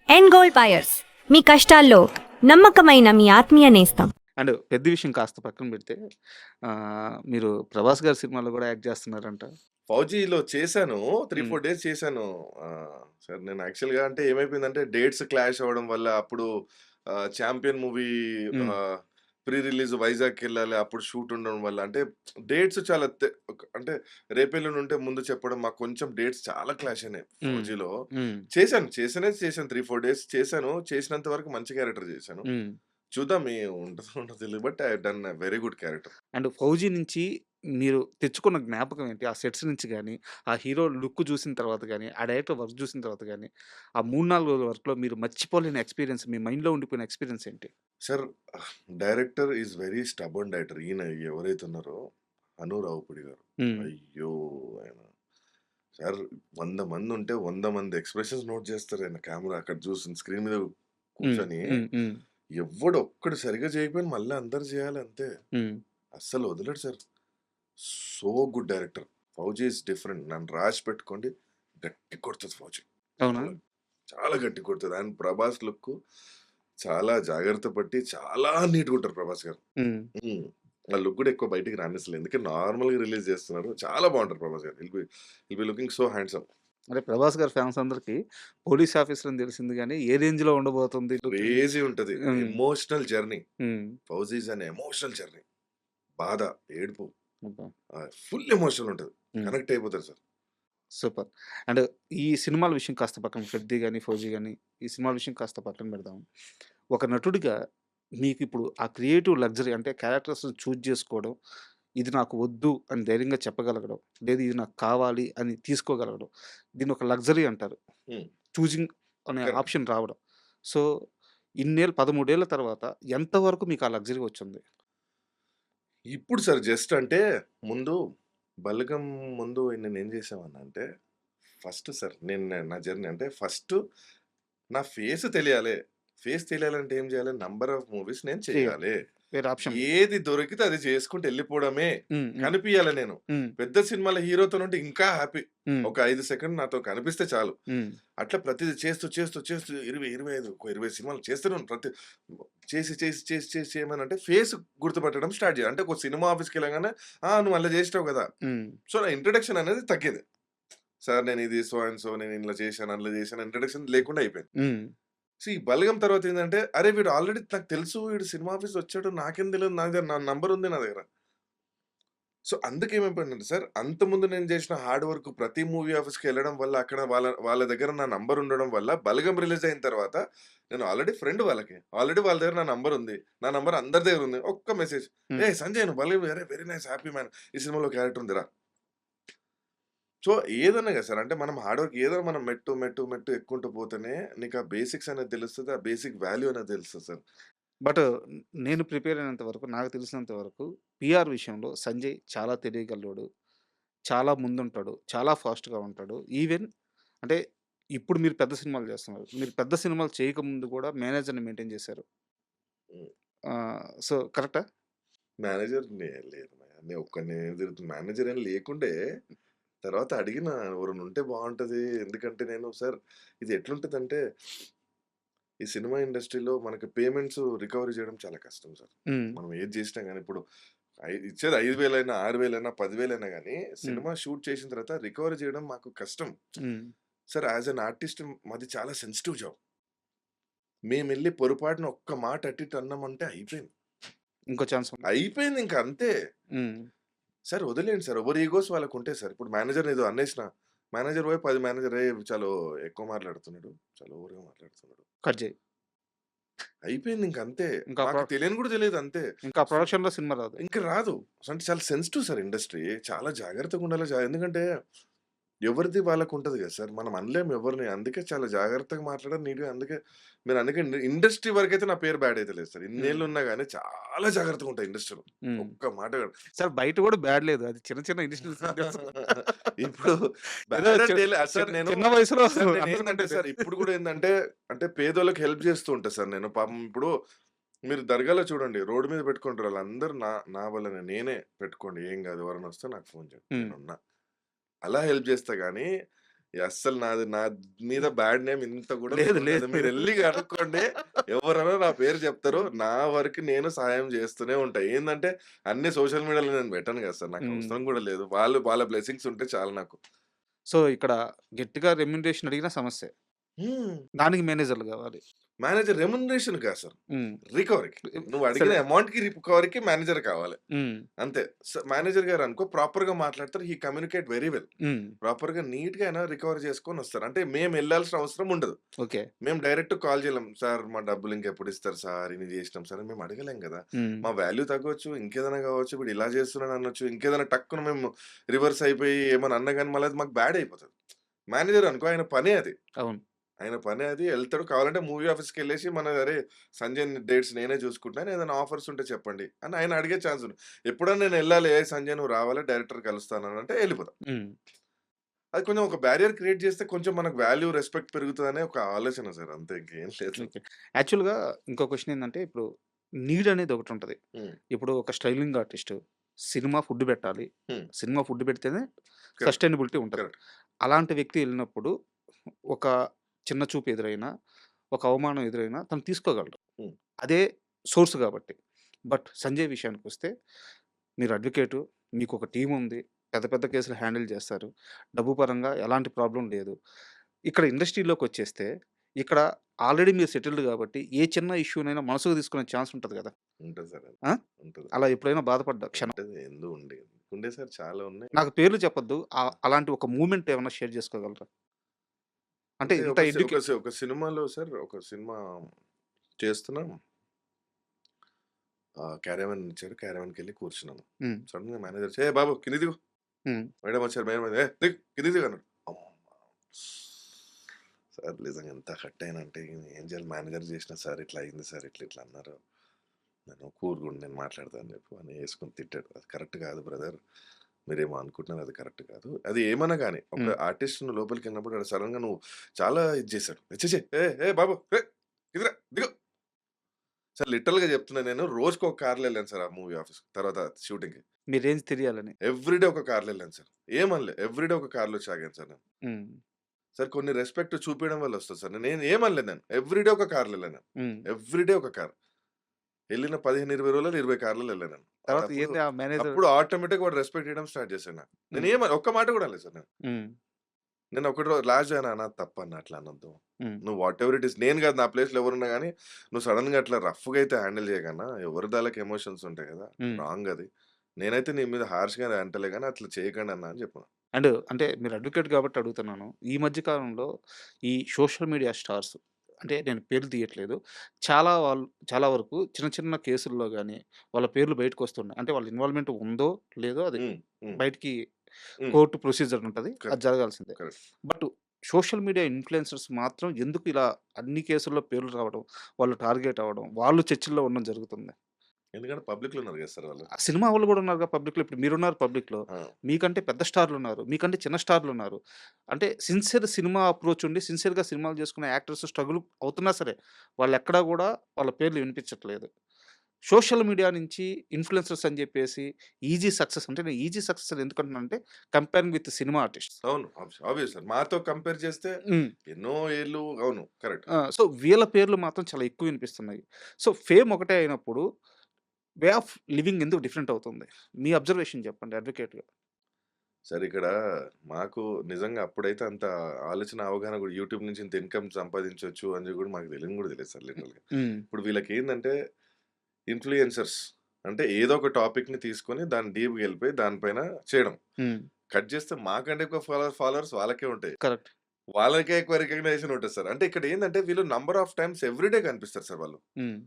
End gold buyers మీ కష్టాల్లో నమ్మకమైన మీ ఆత్మీయ నేస్తం. అండ్ పెద్ద విషయం కాస్త పక్కన పెడితే మీరు 'ప్రభాస్' గారి సినిమాలో గూడా యాక్ట్ చేస్తున్నారంట. 'ఫౌజీలో' చేశాను. 3, హ్మ్. 4 డేస్ చేశాను. సార్ నేను యాక్చువల్‌గా అంటే ఏమైపోయిందంటే డేట్స్ క్లాష్ అవ్వడం వల్ల అప్పుడు 'Champion' movie hmm. Pre release వైజాగ్‌కెళ్ళాలి. అప్పుడు షూట్ ఉండడం వల్ల అంటే డేట్స్ చాలా అంటే రేపెల్లుండి ఉంటే ముందు చెప్పడం మాకు కొంచెం డేట్స్ చాలా క్లాష్ అయినాయి హ్మ్. 'ఫౌజీలో'. హ్మ్. చేశాను. చేశాను 3, 4 డేస్ చేశాను. చేసినంత వరకు మంచి క్యారెక్టర్ చేశాను. హ్మ్. చూద్దాం ఉంటదో ఉండదో తెలీదు. But I have done a very good character. And 'fauji' నుంచి మీరు తెచ్చుకున్న జ్ఞాపకం ఏంటి? ఆ సెట్స్ నుంచి గాని, ఆ హీరో లుక్ చూసిన తర్వాత గాని, ఆ డైరెక్టర్ వర్క్ చూసిన తర్వాత గాని, ఆ 3, 4 రోజుల వర్క్‌లో మీరు మర్చిపోలేని ఎక్స్‌పీరియన్స్, మీ మైండ్‌లో ఉండిపోయిన ఎక్స్‌పీరియన్స్ ఏంటి? Sir director is very stubborn director. ఈయన ఎవరైతే ఉన్నారో అను రావుపూడి గారు. హ్మ్. అయ్యో! ఆయన సార్ 100 మంది ఉంటే 100 మంది ఎక్స్‌ప్రెషన్స్ నోట్ చేస్తారు ఆయన కెమెరా అక్కడ చూసిన స్క్రీన్ మీద హ్మ్. కూర్చొని. హ్మ్. హ్మ్. ఎవ్వడు ఒక్కడు సరిగ్గా చేయకపోయినా మళ్ళీ అందరూ చేయాలి అంతే. హ్మ్. అస్సలు వదలడు sir. So good director. 'Fauji is different.' నన్ను రాసి పెట్టుకోండి. గట్టిగా కొడతది 'ఫౌజీ.' అవునా? చాలా, చాలా గట్టిగా కొడతది. అండ్ 'ప్రభాస్' లుక్ చాలా జాగ్రత్త పట్టి చాలా నీట్‌గా ఉంటారు 'ప్రభాస్' గారు. హ్మ్. హ్మ్. ఆ లుక్ గూడా ఎక్కువ బయటికి రానిస్తలే. ఎందుకంటే నార్మల్‌గా రిలీజ్ చేస్తున్నారు. చాలా బావుంటారు 'ప్రభాస్' గారు. Will be looking so handsome. అంటే 'ప్రభాస్' గారి ఫ్యాన్స్ అందరికి పోలీస్ ఆఫీసర్ అని తెలిసింది గానీ, ఏ రేంజ్‌లో ఉండబోతుంది లుక్? క్రేజీ ఉంటది. Hmm. Emotional journey. Hmm. 'Fauji' is an emotional journey. బాధ, ఏడుపు అబ్బా! ఫుల్ ఎమోషనల్ ఉంటది. హ్మ్. కనెక్ట్ అయిపోతారు సార్. సూపర్. అండ్ ఈ సినిమాల విషయం కాస్త పక్కన 'పెద్ది' గాని, 'ఫౌజీ' గాని ఈ సినిమాల విషయం కాస్త పక్కన పెడదాం. ఒక నటుడిగా మీకిప్పుడు ఆ క్రియేటివ్ లగ్జరీ అంటే క్యారెక్టర్స్‌ని చూజ్ చేసుకోవడం, ఇది నాకు వద్దు అని ధైర్యంగా చెప్పగలగడం, లేదు ఇది నాకు కావాలి అని తీసుకోగలగడం. దీన్ని ఒక లగ్జరీ అంటారు. హ్మ్. చూజింగ్ అనే కరెక్ట్. ఆప్షన్ రావడం. సో, 13 ఏళ్ల తర్వాత ఎంత వరకు మీకు ఆ లగ్జరీ వచ్చింది? ఇప్పుడు సార్ జస్ట్ అంటే ముందు 'బలగం' ముందు నేనేం చేసేవాడినంటే ఫస్ట్ సార్ నా జర్నీ అంటే ఫస్ట్ నా ఫేస్ తెలియాలి. ఫేస్ తెలియాలంటే ఏం చేయాలి? నంబర్ ఆఫ్ మూవీస్ నేను చేయాలి. చేయాలి. వేరే ఆప్షన్ లేదు. ఏది దొరికితే అది చేసుకుంటూ ఎళ్ళిపోవడమే. హ్మ్. హ్మ్. కనిపియాలి నేను. హ్మ్. పెద్ద సినిమాల హీరోతోనుంటే ఇంకా హ్యాపీ. హ్మ్. ఒక 5 సెకండ్లు నాతో కనిపిస్తే చాలు. హ్మ్. అట్లా ప్రతిది చేస్తూ 20, 25 ఒక 20 సినిమాలు చేస్తూనే చేసి చేయమనంటే ఫేస్ గుర్తుపట్టడం స్టార్ట్ చేయాలి. అంటే ఒక సినిమా ఆఫీస్‌కెళ్ళంగానే నువ్వు అలా చేసినావు గదా! హ్మ్. సో, నా ఇంట్రడక్షన్ అనేది తగ్గేది. సార్ నేనిది సో అండ్ సో నేను ఇలా చేశాను, అట్లా చేశాను ఇంట్రడక్షన్ లేకుండా అయిపోయింది. హ్మ్. ఈ 'బలగం' తర్వాత ఏందంటే, అరే! వీడు ఆల్రెడీ నాకు తెలుసు వీడు సినిమా ఆఫీస్ వచ్చాడు. నాకేం తెలీదు. నా దగ్గర నా నంబర్ ఉంది నా దగ్గర. సో, అందుకేమైపోయిందంటే సార్, అంతకుముందు నేను చేసిన హార్డ్ వర్క్ ప్రతి మూవీ ఆఫీస్‌కెళ్ళడం వల్ల, అక్కడ వాళ్ళ వాళ్ళ దగ్గర నా నంబర్ ఉండడం వల్ల, 'బలగం' రిలీజ్ అయిన తర్వాత నేను ఆల్రెడీ ఫ్రెండ్ వాళ్ళకి. ఆల్రెడీ వాళ్ళ దగ్గర నా నంబర్ ఉంది. నా నంబర్ అందరి దగ్గర ఉంది. ఒక్క మెసేజ్, హ్మ్. "ఏయ్! సంజయ్ నువ్వు 'బలగం' అరే! Very nice happy man. ఈ సినిమాలో క్యారెక్టర్ ఉందిరా." సో, ఏదన్నా కదా సార్. అంటే మనం హార్డ్ వర్క్ ఏదో మనం మెట్టు ఎక్కుంటూ పోతేనే నీకు ఆ బేసిక్స్ అనేది తెలుస్తది. ఆ బేసిక్ వాల్యూ అనేది తెలుస్తది సార్. బట్ నేను ప్రిపేర్ అయినంత వరకు, నాకు తెలిసినంత వరకు పీఆర్ విషయంలో సంజయ్ చాలా తెలియగల్లోడు. చాలా ముందుంటాడు. చాలా ఫాస్ట్‌గా ఉంటాడు. ఈవెన్ అంటే ఇప్పుడు మీరు పెద్ద సినిమాలు చేస్తున్నారు. మీరు పెద్ద సినిమాలు చేయకముందు కూడా మేనేజర్‌ని మెయింటైన్ చేశారు. హ్మ్. సో, కరెక్టా? మేనేజర్ లేదు. నేను ఒక్కడినే తిరుగుతున్నా. మేనేజర్ ఏం లేకుండే తర్వాత అడిగిన ఎవరైనా ఉంటే బావుంటది. ఎందుకంటే నేను సార్ ఇది ఎట్లుంటదంటే ఈ సినిమా ఇండస్ట్రీలో మనకి పేమెంట్స్ రికవరీ చేయడం చాలా కష్టం సార్. హ్మ్. మనం ఏది చేసినా గాని ఇప్పుడు ఇచ్చేది 5,000 6,000 10,000 గాని హ్మ్. సినిమా షూట్ చేసిన తర్వాత రికవరీ చేయడం మాకు కష్టం. హ్మ్. సార్ యాస్ ఎన్ ఆర్టిస్ట్ మాది చాలా సెన్సిటివ్ జాబ్. మేమెళ్లి పొరపాటున ఒక్క మాట అటు ఇటు అన్నామంటే అయిపోయింది. ఇంకో ఛాన్స్ ఉంది. అయిపోయింది ఇంక అంతే. హ్మ్. సార్ వదిలేయండి సార్. ఎవరి ఇగోస్ వాళ్ళకుంటాయి సార్. ఇప్పుడు మేనేజర్‌ని ఏదో అనేసినా, మేనేజర్ పోయి 10 మేనేజర్ చాలు ఎక్కువ మాట్లాడుతున్నాడు. చాలా ఓవర్‌గా మాట్లాడుతున్నాడు. కట్ జెయి. అయిపోయింది ఇంక అంతే. ఇంకా మాకు తెలియని కూడా తెలియదు అంతే. ఇంకా సో, ప్రొడక్షన్‌లో సినిమా రాదు. ఇంక రాదు. అంటే చాలా సెన్సిటివ్ సార్ ఇండస్ట్రీ. చాలా జాగ్రత్తగా ఉండాలి. ఎందుకంటే ఎవరిది వాళ్ళకుంటది కదా సార్. మనం అనలేము ఎవరిని. అందుకే చాలా జాగ్రత్తగా మాట్లాడాలి నీట్‌గా. అందుకే ఇండస్ట్రీ వరకైతే నా పేరు బ్యాడ్ అయితే లేదు సార్. హ్మ్. ఇన్నేళ్లున్నా గాని చాలా జాగ్రత్తగా ఉంటా ఇండస్ట్రీలో. హ్మ్. ఒక్క మాట సార్ బయట కూడా బ్యాడ్ లేదు. అది చిన్న చిన్న ఇనిషియల్ సింగర్స్. ఇప్పుడు ఏదో బ్యాడ్ అంటే సార్ చిన్న నేను చిన్న వయసులో సార్ అందరికి నేనేందంటే ఉండేదే. సార్ ఇప్పుడు కూడా ఏందంటే అంటే పేదోళ్ళకి హెల్ప్ చేస్తూ ఉంటా సార్ నేను. పాపం ఇప్పుడు మీరు దర్గాలో చూడండి రోడ్డు మీద పెట్టుకుంటారు ఆళ్ళందరూ నా వల్లనే. నేనే పెట్టుకోండి ఏం కాదు ఎవరైనా వస్తే నాకు ఫోన్ చేయండి. హ్మ్. నేనున్నా. అలా హెల్ప్ చేస్తా గానీ అస్సలు నా మీద బ్యాడ్ నేమ్ ఇంత కూడా లేదు ఉండదు. లేదు. మీరెళ్లి కనుక్కోండి. ఎవరైనా నా పేరు చెప్తారు. నా వరకు నేను సహాయం చేస్తూనే ఉంటా. ఏందంటే అన్ని సోషల్ మీడియాలో నేను పెట్టను కదా సార్. నాకు హ్మ్. అవసరం కూడా లేదు. వాళ్ళ బ్లెస్సింగ్స్ ఉంటే చాలు నాకు. సో, ఇక్కడ గట్టిగా రెమ్యునరేషన్ అడిగినా సమస్యే. హ్మ్. దానికి మేనేజర్‌లు గావాలి. మేనేజర్ రెమ్యునరేషన్ కాదు సార్. హ్మ్. రికవరీకి. నువ్వు అడిగిన సరే. అమౌంట్‌కి రికవరీకి మేనేజర్ కావాలి. హ్మ్. అంతే. మేనేజర్ గారు అనుకో ప్రాపర్‌గా మాట్లాడతారు. హి కమ్యూనికేట్ వెరీ వెల్. హ్మ్. ప్రాపర్‌గా నీట్‌గా ఆయన రికవర్ చేసుకొనొస్తారు. అంటే మేమెళ్ళాల్సిన అవసరం ఉండదు. ఓకే. మేము డైరెక్ట్ కాల్ చేయలేం. సార్ మా డబ్బులు ఇంకెప్పుడు ఇస్తారు సార్? ఇన్ని చేసినాం సార్ అని మేము అడగలేం కదా! హ్మ్. మా వాల్యూ తగ్గొచ్చు, ఇంకేదైనా కావచ్చు, వీడు ఇలా చేస్తున్నాడు అనొచ్చు, ఇంకేదైనా టక్కున మేము రివర్స్ అయిపోయి ఏమన్నా అన్నా గాని మళ్ళీ అది మాకు బ్యాడ్ అయిపోతది. మేనేజర్ అనుకో ఆయన పనే అది. అవును. ఆయన పనే అది. ఎళ్తాడు కావాలంటే మూవీ ఆఫీస్‌కెళ్ళేసి అరే సంజయ్ డేట్స్ నేనే చూసుకుంటున్నాను. ఏదైనా ఆఫర్స్ ఉంటే చెప్పండి అని ఆయన అడిగే ఛాన్స్ ఉంది. ఎప్పుడన్నా నేను ఎళ్ళాలి, "ఏ సంజయ్ నువ్వు రావాలి డైరెక్టర్ కలుస్తాను" అంటే ఎళ్ళిపోతా. హ్మ్. అది కొంచెం ఒక బ్యారియర్ క్రియేట్ చేస్తే కొంచెం మనకు వాల్యూ, రెస్పెక్ట్ పెరుగుతదనే ఒక ఆలోచన సార్ అంతే ఇంకేం లేదు. ఓకే. యాక్చువల్‌గా ఇంకో క్వెషన్ ఏందంటే, ఇప్పుడు నీడ్ అనేది ఒకటుంటది. హ్మ్. ఇప్పుడు ఒక స్టైలింగ్ ఆర్టిస్ట్ సినిమా ఫుడ్ పెట్టాలి. హ్మ్. సినిమా ఫుడ్ పెడితేనే కరెక్ట్. సస్టైనబిలిటీ ఉంటది. కరెక్ట్. అలాంటి వ్యక్తి ఎళ్ళినప్పుడు ఒక చిన్న చూపు ఎదురైనా, ఒక అవమానం ఎదురైనా తను తీసుకోగలడు. హ్మ్. అదే సోర్స్ గాబట్టి. బట్ సంజయ్ విషయానికొస్తే మీరు అడ్వకేటు, మీకొక టీముంది. పెద్ద పెద్ద కేసులు హ్యాండిల్ చేస్తారు. డబ్బు పరంగా ఎలాంటి ప్రాబ్లమ్ లేదు. ఇక్కడ ఇండస్ట్రీలోకొచ్చేస్తే, ఇక్కడ ఆల్రెడీ మీరు సెటిల్డ్ గాబట్టి, ఏ చిన్న ఇష్యూనైనా మనసుకు తీసుకునే ఛాన్స్ ఉంటది గదా! ఉంటది సార్ అది. ఆ! ఉంటది. అలా ఎప్పుడైనా బాధపడ్డ క్షణం? ఉంటది. ఉండే. ఉండే సార్ చాలా ఉన్నాయి. నాకు పేర్లు చెప్పొద్దు. అలాంటి ఒక మూవ్‌మెంట్ ఏమన్నా షేర్ చేసుకోగలరా? అంటే అంటే ఇంత ఒక సి ఎడ్యుకే ఒక సి ఒక సినిమాలో సార్ ఒక సినిమా చేస్తున్నాం. క్యారవాన్ ఇచ్చారు. క్యారవాన్‌కెళ్ళి కూర్చున్నాను. హ్మ్. సడెన్‌గా మేనేజర్ "ఏయ్ బాబు కిందకి దిగు." హ్మ్. మేడం వచ్చారు. మేడం "ఏయ్ దిగు కిందకి దిగు" అన్నాడు. అమ్మ! సార్ నిజంగా ఎంత హర్ట్ అయ్యానంటే ఏం చేయాలి మేనేజర్ చేసినా సార్ ఇట్లా అయింది సార్ ఇట్లా అన్నారు. నేను కూర్గుండి నేను మాట్లాడతా అని చెప్పి అని యేసుకొని తిట్టాడు. అది కరెక్ట్ కాదు బ్రదర్. మీరేమో అనుకుంటున్నారు అది కరెక్ట్ కాదు. అది ఏమన్నా గాని ఒక హ్మ్. ఆర్టిస్ట్ నువ్వు లోపలికెళ్ళినప్పుడు ఆడు సడెన్‌గా నువ్వు చాలా ఇది చేశాడు. "ఛీ! ఏ ఏ బాబు ఏ కిందకి రా దిగు." సార్ లిటరల్‌గా చెప్తున్నా నేను రోజుకొక కార్‌లో ఎళ్ళాను సార్ ఆ మూవీ ఆఫీస్‌కి. తర్వాత షూటింగ్‌కి. మీ రేంజ్ తెలియాలని. ఎవ్రీడే ఒక కార్‌లో ఎళ్ళాను సార్. ఏమనలే. ఎవ్రీడే ఒక కార్‌లో వచ్చి ఆగాను సార్ నేను. హ్మ్. సార్ కొన్ని రెస్పెక్ట్ చూపియడం వల్ల వస్తది సార్. నేను ఏమనలేదు నేను. ఎవ్రీడే ఒక కార్‌లో ఎళ్ళాను నేను. హ్మ్. ఎవ్రీడే ఒక కార్. ఎళ్ళిన 15, 20 రోజులలో 20 కార్‌లలో ఎళ్ళాను నేను. తర్వాత అప్పుడు ఏంది ఆ మేనేజర్? అప్పుడు ఆటోమేటిక్‌గా వాడు రెస్పెక్ట్ ఇయ్యడం స్టార్ట్ చేశాడు నాకు. హ్మ్. ఒక్క మాట కూడా అనలేదు సార్ నేను. హ్మ్. నేను ఒకటి రోజు లాస్ట్ డే అన్నా తప్పన్నా అట్లా అనొద్దు. హ్మ్. నువ్వు వాటెవర్ ఇట్ ఈస్ నేను కాదు నా ప్లేస్‌లో ఎవరున్నా గాని నువ్వు సడెన్‌గా అట్లా రఫ్‌గా అయితే హ్యాండిల్ చేయకన్నా. ఎవరిది ఆళ్ళకి ఎమోషన్స్ ఉంటాయి కదా! హ్మ్. రాంగ్ అది. నేనైతే నీ మీద హార్ష్‌గా అంటలే గాని అట్లా చేయకండి అన్నా అని చెప్పాను. అండ్ అంటే మీరు అడ్వకేట్ కాబట్టి అడుగుతున్నాను. ఈ మధ్య కాలంలో ఈ సోషల్ మీడియా స్టార్స్ అంటే నేను పేర్లు తీయట్లేదు. చాలా వరకు చిన్న చిన్న కేసుల్లో గాని వాళ్ళ పేర్లు బయటకొస్తున్నాయి. అంటే వాళ్ళ ఇన్వాల్వ్‌మెంట్ ఉందో లేదో అది హ్మ్. హ్మ్. బయటికి హ్మ్. కోర్ట్ ప్రొసీజర్ ఉంటది. అది కరెక్ట్. జరగాల్సిందే. Correct. But social media influencers మాత్రం ఎందుకు ఇలా అన్ని కేసుల్లో పేర్లు రావడం, వాళ్ళు టార్గెట్ అవ్వడం, వాళ్ళు చర్చల్లో ఉండడం జరుగుతుంది. ఎందుకంటే పబ్లిక్‌లో ఉన్నారు కదా సార్ వాళ్ళు. ఆ సినిమా వాళ్ళు గూడా ఉన్నారుగా పబ్లిక్‌లో. ఇప్పుడు మీరున్నారు పబ్లిక్‌లో. ఆ! మీకంటే పెద్ద స్టార్‌లున్నారు. మీకంటే చిన్న స్టార్‌లున్నారు. అంటే సిన్సియర్ సినిమా అప్రోచ్ ఉండి సిన్సియర్‌గా సినిమాలు చేసుకునే యాక్టర్స్ స్ట్రగుల్ అవుతున్నా సరే, వాళ్ళెక్కడా గూడా వాళ్ళ పేర్లు వినిపించట్లేదు. సోషల్ మీడియా నుంచి ఇన్‌ఫ్లుయెన్సర్స్ అని జెప్పేసి ఈజీ సక్సెస్ అంటే నేను ఈజీ సక్సెస్ అని ఎందుకంటున్నానంటే కంపేరింగ్ విత్ సినిమా ఆర్టిస్ట్స్. అవును. Obvious sir. మాతో కంపేర్ చేస్తే హ్మ్. ఎన్నో ఏళ్ళు అవును. కరెక్ట్. సో, వీళ్ళ పేర్లు మాత్రం చాలా ఎక్కువ వినిపిస్తున్నాయి. సో, ఫేమ్ ఒకటే అయినప్పుడు వే ఆఫ్ లివింగ్ ఎందుకు డిఫరెంట్ అవుతుంది? మీ అబ్జర్వేషన్ చెప్పండి అడ్వకేట్‌గా. సార్ ఇక్కడ మాకు నిజంగా అప్పుడైతే అంత ఆలోచన, అవగాహన కూడా యూట్యూబ్ నుంచి ఇంత ఇన్‌కమ్ సంపాదించొచ్చు అని కూడా మాకు తెలియని కూడా తెలియదు సార్ లిటరల్‌గా. హ్మ్. ఇప్పుడు వీళ్ళకేందంటే ఇన్‌ఫ్లుయెన్సర్స్ అంటే ఏదో ఒక టాపిక్‌ని తీసుకొని దాన్ని డీప్‌గా ఎళ్ళిపోయి దానిపైన చేయడం. హ్మ్. కట్ చేస్తే మాకంటే ఎక్కువ ఫాలోవర్స్ వాళ్ళకే ఉంటాయి. కరెక్ట్. వాళ్ళకే ఎక్కువ రికగ్నైజేషన్ ఉంటది సార్. అంటే ఇక్కడ ఏందంటే వీళ్ళు number of times every day కనిపిస్తారు సార్ వాళ్ళు. హ్మ్.